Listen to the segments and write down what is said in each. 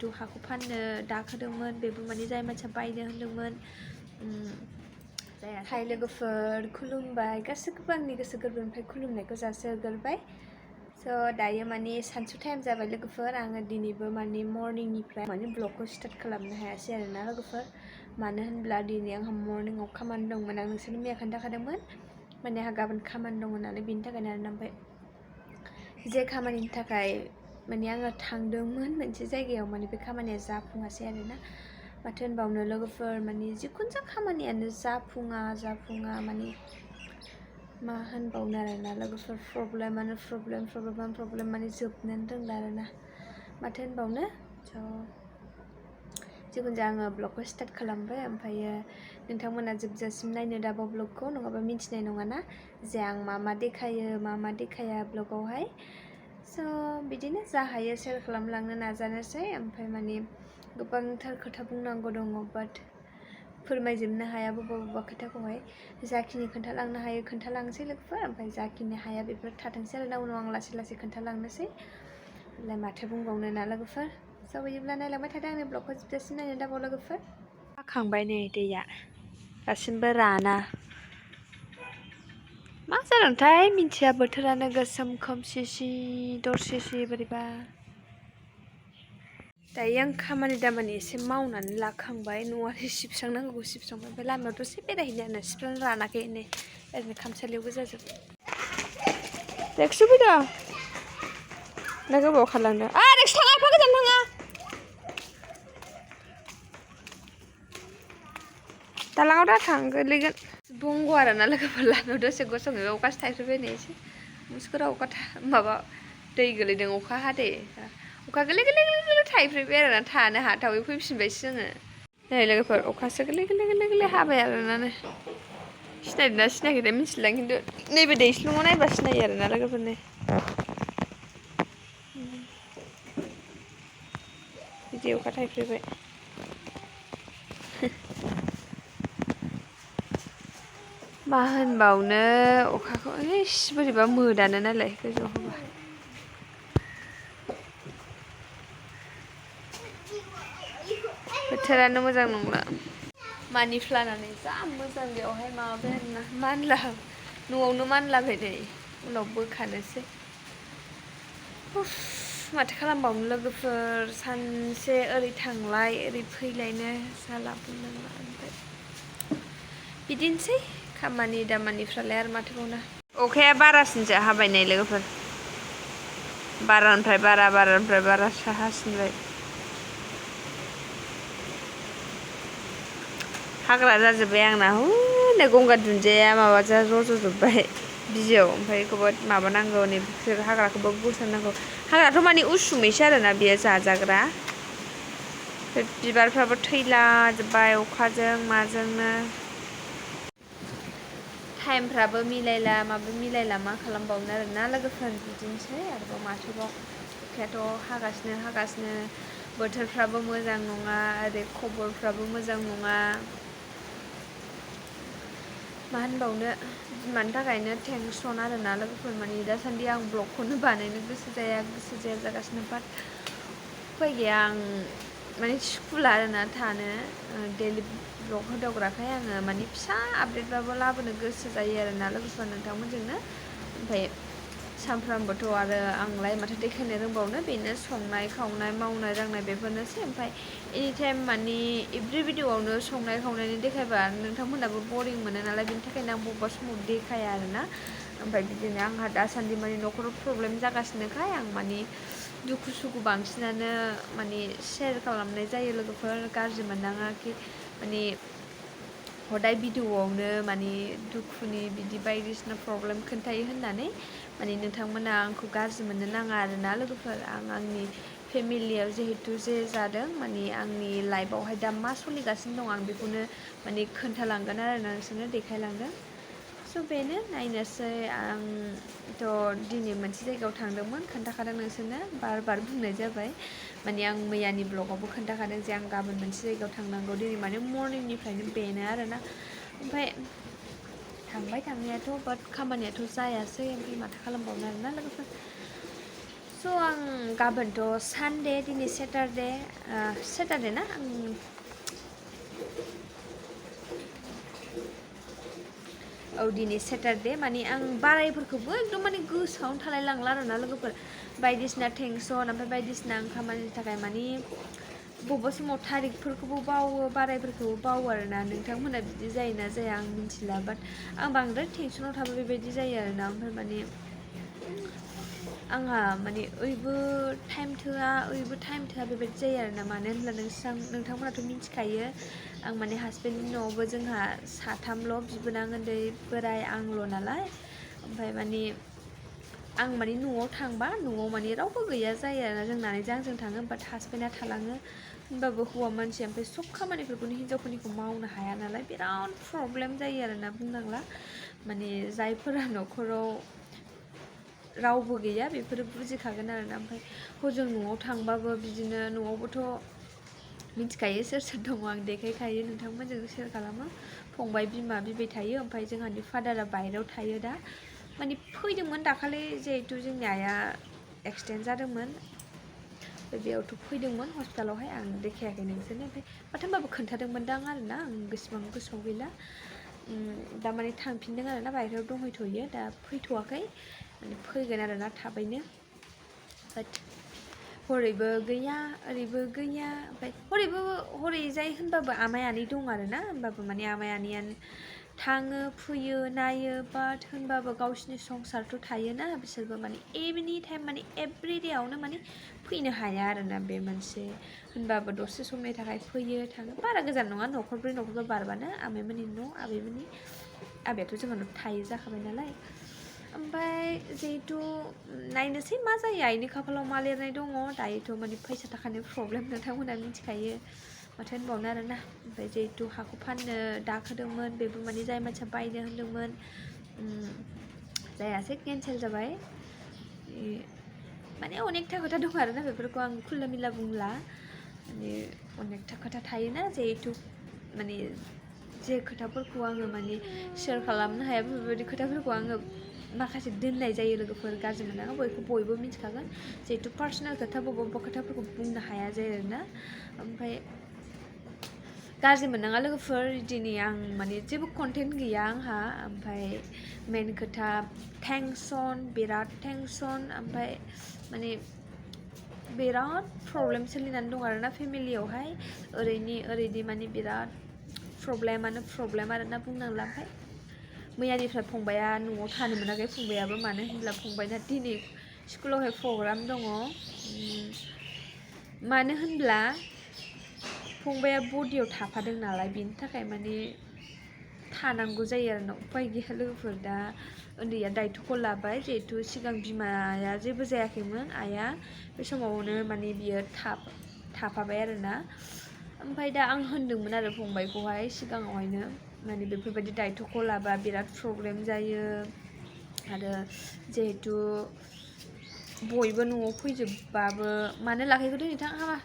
जिहेतु हाखौ फाननो दाखादोंमोन बेबो माने जाय मानसिया बायनो होनदोंमोन जायाखै लोगोफोर खुलुमबाय गासैखौबो आंनि गोसो गोरबोनिफ्राय खुलुमनायखौ जासिहरग्रोबाय दायो माने सानसु टाइम जाबाय लोगोफोर आङो दिनैबो माने मर्निंनिफ्राय माने ब्लगखौ स्टार्ट खालामनो हायासै आरोना लोगोफोर मानो होनब्ला दिनै आंहा मर्निंआव खामानि दंमोन आं नोंसोरनो मैया खोन्थाखादोंमोन माने आंहा गाबोन खामानि दङ नालाय बेनि थाखायनो आरोना ओमफ्राय जे खामानिनि थाखाय माने आङो थांदोंमोन मोनसे जायगायाव माने बे खामानिया जाफुङासै आरोना माथो होनबावनो लोगोफोर माने जिखुनु जा खामानियानो जाफुङा माने मा होनबावनो आरोना लोगोफोर प्रब्लेमानो प्रब्लेम माने जोबनोनो रोंला आरोना माथो होनबावनो जिखुनु जाया आङो ब्लगखौ स्टार्ट खालामबाय ओमफ्रायो नोंथांमोना जोबजासिम नायनो दाबाव ब्लगखौ नङाबा मिन्थिनाय नङाना जे आं मा देखायो मा देखाया ब्लगावहाय बिदिनो जा हायो शेयार खालामलांनो नाजानोसै ओमफ्राय माने गोबांथार खोथा बुंनांगौ दङ बाट फोरमायजोबनो हाया बबेबा खोथाखौहाय जाखिनि खोन्थालांनो हायो खोन्थालांसै लोगोफोर ओमफ्राय जाखिनि हाया बेफोर थाथोंसै आरोना उनाव आं लासै खोन्थालांनोसै माथो बुंबावनो ना लोगोफोर बिदिब्ला नायलांबाय थादों आंनि ब्लगखौ जोबजासिम नायनो दाबाव लोगोफोर हाखांबाय नै दैया दासिमबो राना मा जादोंथाय मिन्थिया बोथोरानो गोसोम खोमसि दरसि बोरैबा दायो आं खामानि दामानि एसे मावनानै लाखांबाय न'आनो सिबस्रांनांगौ सिबस्रांबाय ओमफ्राय लामायाव दसे बेरायहैनो आरो सिबस्रांनो रानाखै ओरैनो खामसालियाव गोजाजोब देखसो फैदों ना गोबाव खारलांदों देखसो थाङा एफा गोजान थाङा दालाङाव दा थां गोलैगोन बंग आरोना लोगोफोर लामायाव दसे गसंहैबाय अखासो थाइफ्रिबाय नै एसे मुसुगुराव माबा दै गोलैदों अखा हादै अखा गोरलै थाइफ्रिबाय आरोना थानो हाथावै फैफिनबायसो जोङो नै लोगोफोर अखासो गोरलै हाबाय आरोना नै सिनायदोंना सिनायाखै मिथिला खिन्थु नैबे दैस्लुङाव नायबा सिनायो आरोना लोगोफोर नै बिदि अखा थाइफ्रिबाय मा होनबावनो अखाखौ बोरैबा मोदानो नालाय गोजौआव होबा बोथोरानो मोजां नंला मानि प्लानानो जा मोजां बेवहाय माबाबाय आरोना न'आवनो मानलाबाय नै उनाव बोखानोसै माथो खालामबावनो लोगोफोर सानसे ओरै थांलाय ओरै फैलायनो जाला बुंनांला ओमफ्राय बिदिनोसै खामानि दामानिफ्रालाय आरो माथो बावनो अखाया बारासिनसो हाबाय नै लोगोफोर बारानिफ्राय बारासो हासिनबाय हाग्रा जाजोब्बाय आंना नै गंगार दुन्दिया माबाजा रज'जोब्बाय बिजौ ओमफ्राय बेखौबो माबानांगौ नै बिसोर हाग्राखौबो बोस्रांनांगौ हाग्राथ' माने उसुमैसो आरोना बेयो जाजाग्रा बिबारफ्राबो थैलाजोब्बाय अखाजों माजोंनो टाइमफ्राबो मिलायला माबो मिलायला मा खालामबावनो आरोना लोगोफोर बिदिनोसै आरोबाव माथोबाव अखायाथ' हागासिनो बोथोरफ्राबो मोजां नङा ओरै खबरफ्राबो मोजां नङा मा होनबावनो बिमानि थाखायनो टेनसन आरोना लोगोफोर माने दासान्दि आं ब्लगखौनो बानायनो गोसो जाया जागासिनो बाट उफाय गैया आं माने सुखुला आरोना थानो डेलि ब्लग होदावग्राखाय आङो माने फिसा आपडेटबाबो लाबोनो गोसो जायो आरोना लोगोफोर नोंथांमोनजोंनो ओमफ्राय सानफ्रामबोथ' आरो आंलाय माथो देखायनो रोंबावनो बेनो संनाय खावनाय मावनाय दांनाय बेफोरनोसै ओमफ्राय एनिटाइम माने एभ्रि भिडिअ'आवनो संनाय खावनायनि देखायबा नोंथांमोनाबो बरिं मोनो नालाय बेनि थाखायनो आं बबेबा समाव देखाया आरोना ओमफ्राय बिदिनो आंहा दासान्दि माने न'खराव प्रब्लेम जागासिनोखाय आं माने दुखु सुखु बांसिनानो माने शेयार खालामनाय जायो लोगोफोर गाज्रि मोननाङाखि माने हदाय भिडिअ'आवनो माने दुखुनि बिदि बायदिसिना प्रब्लेम खोन्थायो होननानै माने नोंथांमोना आंखौ गाज्रि मोननो नाङा आरोना लोगोफोर आं आंनि फेमिलियाव जिहेतु जे जादों माने आंनि लाइफआवहाय दा मा सोलिगासिनो दं आं बेखौनो माने खोन्थालांगोन आरो नोंसोरनो देखायलांगोन स' बेनो नायनोसै आंथ' दिनै मोनसे जायगायाव थांदोंमोन खोन्थाखादों नोंसोरनो बार बुंनाय जाबाय माने आं मैयानि ब्लगावबो खोन्थाखादों जे आं गाबोन मोनसे जायगायाव थांनांगौ दिनै माने मर्निंनिफ्रायनो बेनो आरोना ओमफ्राय थांबाय थांनायाथ' बाट खामानियाथ' जायासै ओमफ्राय माथो खालामबावनो आरोना लोगोफोर स' आं गाबोनथ' सानडे दिनै सेटारडे ना दिनै सेटारडे माने आं बारायफोरखौबो एकदम माने गोसोआवनो थालाय लांला आरोना लोगोफोर बायदिसिना टेनसन ओमफ्राय बायदिसिना आं खामानिनि थाखाय माने बबेबा समाव थारिखफोरखौबो बावो बारायफोरखौबो बावो आरोना नोंथांमोना बिदि जायोना जाया आं मिथिला बाट आं बांद्राय टेनसनाव थाबा बेबायदि जायो आरोना ओमफ्राय माने आंहा माने ओइबो टाइम थोआ बेबायदि जायो आरोना मानो होनब्ला नोंथांमोनाथ' मिथिखायो आं माने हासबेन्डनि न'आवबो जोंहा साथामल' बिबोनां उन्दै बोराय आंल' नालाय ओमफ्राय माने आं माने न'आव थांबा न'आव माने रावबो गैया जायो आरोना जोंनानै आंजों थाङो बाट हासबेन्डआ थालाङो होनबाबो हौवा मानसिया ओमफ्राय सब खामानिफोरखौनो हिन्जावफोरनिखौ मावनो हाया नालाय बिराद प्रब्लेम जायो आरोना बुंनांला माने जायफोरा न'खराव रावबो गैया बेफोरो बुजिखागोन आरोना ओमफ्राय हजों न'आव थांबाबो बिदिनो न'आवबोथ' मिथिखायो सोर सोर दङ आं देखायखायो नोंथांमोनजों शेयार खालामो फंबाय बिमा बिबै थायो ओमफ्राय जोंहानि फादारा बाहेरायाव थायो दा माने फैदोंमोन दाखालि जिहेथु जोंनि आइया एक्सिडेन्ट जादोंमोन बेयावथ' फैदोंमोन हस्पिटालावहाय आं देखायाखै नोंसोरनो ओमफ्राय माथो होनबाबो खोन्थादोंमोनदां आरोना आं गोसोआव गैला दा माने थांफिनदों आरोना बाहेरायाव दंहैथ'यो दा फैथ'वाखै माने फैगोन आरोना थाबैनो बाट हरैबो गैया ओरैबो गैया ओमफ्राय हरैजाय होनबाबो आमाइ आनै दं आरोना होनबाबो माने आमाइ आनैयानो थाङो फैयो नायो बाट होनबाबो गावसिनि संसारथ' थायोना बिसोरबो माने एनि टाइम माने एभ्रि डेआवनो माने फैनो हाया आरोना बे मोनसे होनबाबो दसे समनि थाखाय फैयो थाङो बारा गोजान नङा न'खरब्रै न'खरबा बारबानो आमाइमोननि न' आबैमोननि आबैयाथ' जोंहानाव थायो जाखाबाय नालाय ओमफ्राय जिहेथु नायनोसै मा जायो आइनि खाफालाव मा लिरनाय दङ दायोथ' माने फैसा थाखानि प्रब्लेम नोंथांमोना मिथिखायो माथो होनबावनो आरोना ओमफ्राय जिहेथु हाखौ फाननो दाखोदोंमोन बेबो माने जाय मानसिया बायनो होनदोंमोन जायासै केन्सेल जाबाय माने अनेकथा खोथा दं आरोना बेफोरखौ आं खुला मिला बुंला माने अनेकथा खोथा थायोना जिहेथु माने जे खोथाफोरखौ आङो माने शेयार खालामनो हाया बेफोरबायदि खोथाफोरखौ आङो माखासे दोननाय जायो लोगोफोर गाज्रि मोननाङा बयबो मिथिखागोन जिहेथु पार्सनेल खोथा बबेबा खोथाफोरखौ बुंनो हाया जायो आरोना ओमफ्राय गाज्रि मोननाङा लोगोफोर दिनै आं माने जेबो कन्टेन्ट गैया आंहा ओमफ्राय मेन खोथा बिराद टेनसन ओमफ्राय माने बिराद प्रब्लेम सोलिनानै दं आरोना फेमिलियावहाय ओरैनि माने बिराद प्रब्लेम आरोना बुंनांला ओमफ्राय मैयानिफ्राय फंबाया न'आव थानो मोनाखै फंबायाबो मानो होनब्ला फंबायना दिनै स्कुलावहाय प्रग्राम दङ मानो होनब्ला फंबाया बडियाव थाफादों नालाय बेनि थाखाय माने थानांगौ जायो आरोना उपाय गैया लोगोफोर दा उन्दैया दायथ'खौ लाबाय जिहेथु सिगां बिमाया जेबो जायाखैमोन आइया बे समावनो माने बियो थाफाबाय आरोना ओमफ्राय दा आं होनदोंमोन आरो फंबायखौहाय सिगाङावहायनो माने बेफोरबायदि दायथ'खौ लाबा बिराद प्रब्लेम जायो आरो जिहेथु बयबो न'आव फैजोबबाबो मानो लाखैखोथ' नोंथां हाबा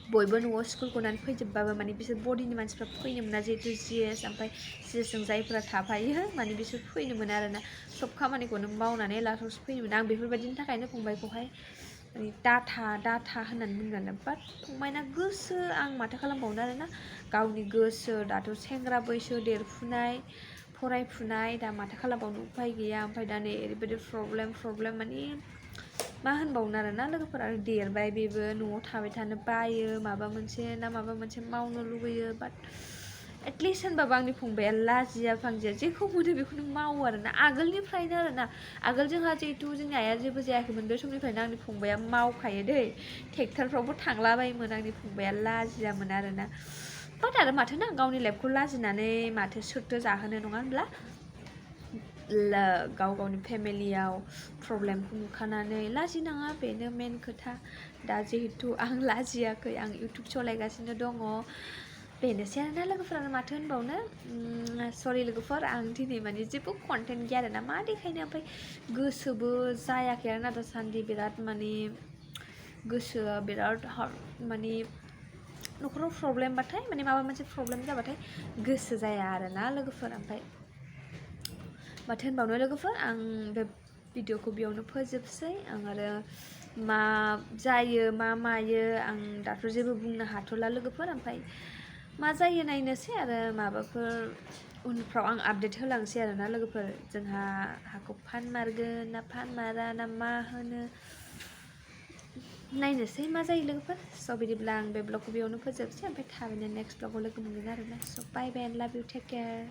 बयबो न'आव स्कुल गनानै फैजोबबाबो माने बिसोर बडिनि मानसिफ्रा फैनो मोना जिहेतु जिएस ओमफ्राय जिएसजों जायफोरा थाफायो माने बिसोर फैनो मोना आरोना सब खामानिखौनो मावनानै लास्टआवसो फैनो मोना आं बेफोरबायदिनि थाखायनो फंबायखौहाय माने डाटा होननानै बुंगोन बाट फंबायना गोसो आं माथो खालामबावनो आरोना गावनि गोसो दाथ' सेंग्रा बैसो देरफुनाय फरायफुनाय दा माथो खालामबावनो उपाय गैया ओमफ्राय दा नै ओरैबायदि प्रब्लेम माने मा होनबावनो आरोना लोगोफोरा देरबाय बेबो न'आव थाबाय थानो बायो माबा मोनसे मावनो लुगैयो बाट एटलिस्ट होनबाबो आंनि फंबाया लाजिया फांजिया जेखौ मोनो बेखौनो मावो आरोना आगोलनिफ्रायनो आरोना आगोल जोंहा जिहेथु जोंनि आइया जेबो जायाखैमोन बे समनिफ्रायनो आंनि फंबाया मावखायो दै ट्रेक्टरफ्रावबो थांलाबायोमोन आंनि फंबाया लाजियामोन आरोना बाट आरो माथो ना गावनि लाइफखौ लाजिनानै माथो सोरथो जाहोनो नङा होनब्ला गावनि फेमिलियाव प्रब्लेमखौ नुखानानै लाजिनाङा बेनो मेन खोथा दा जिहेतु आं लाजियाखै आं इउटुब सालायगासिनो दङ बेनोसै आरोना लोगोफोरानो माथो होनबावनो सरि लोगोफोर आं दिनै माने जेबो कन्टेन्ट गैया आरोना मा देखायनो ओमफ्राय गोसोबो जायाखै आरोना दासान्दि बिराद माने गोसोआ बिराद माने न'खराव प्रब्लेमबाथाय माने माबा मोनसे प्रब्लेम जाबाथाय गोसो जाया आरोना लोगोफोर ओमफ्राय माथो होनबावनो लोगोफोर आं बे भिडिअखौ बेयावनो फोजोबसै आं आरो मा जायो मा मायो आं दाथ' जेबो बुंनो हाथ'ला लोगोफोर ओमफ्राय मा जायो नायनोसै आरो माबाफोर उनफ्राव आं आपडेट होलांसै आरोना लोगोफोर जोंहा हाखौ फानमारगोन ना फानमारा ना मा होनो नायनोसै मा जायो लोगोफोर स' बिदिब्ला आं बे ब्लगखौ बेयावनो फोजोबसै ओमफ्राय थाबैनो नेक्स्ट ब्लगाव लोगो मोनगोन आरोना स' बाय बाय एन्ड लाभ इउ टेक केयार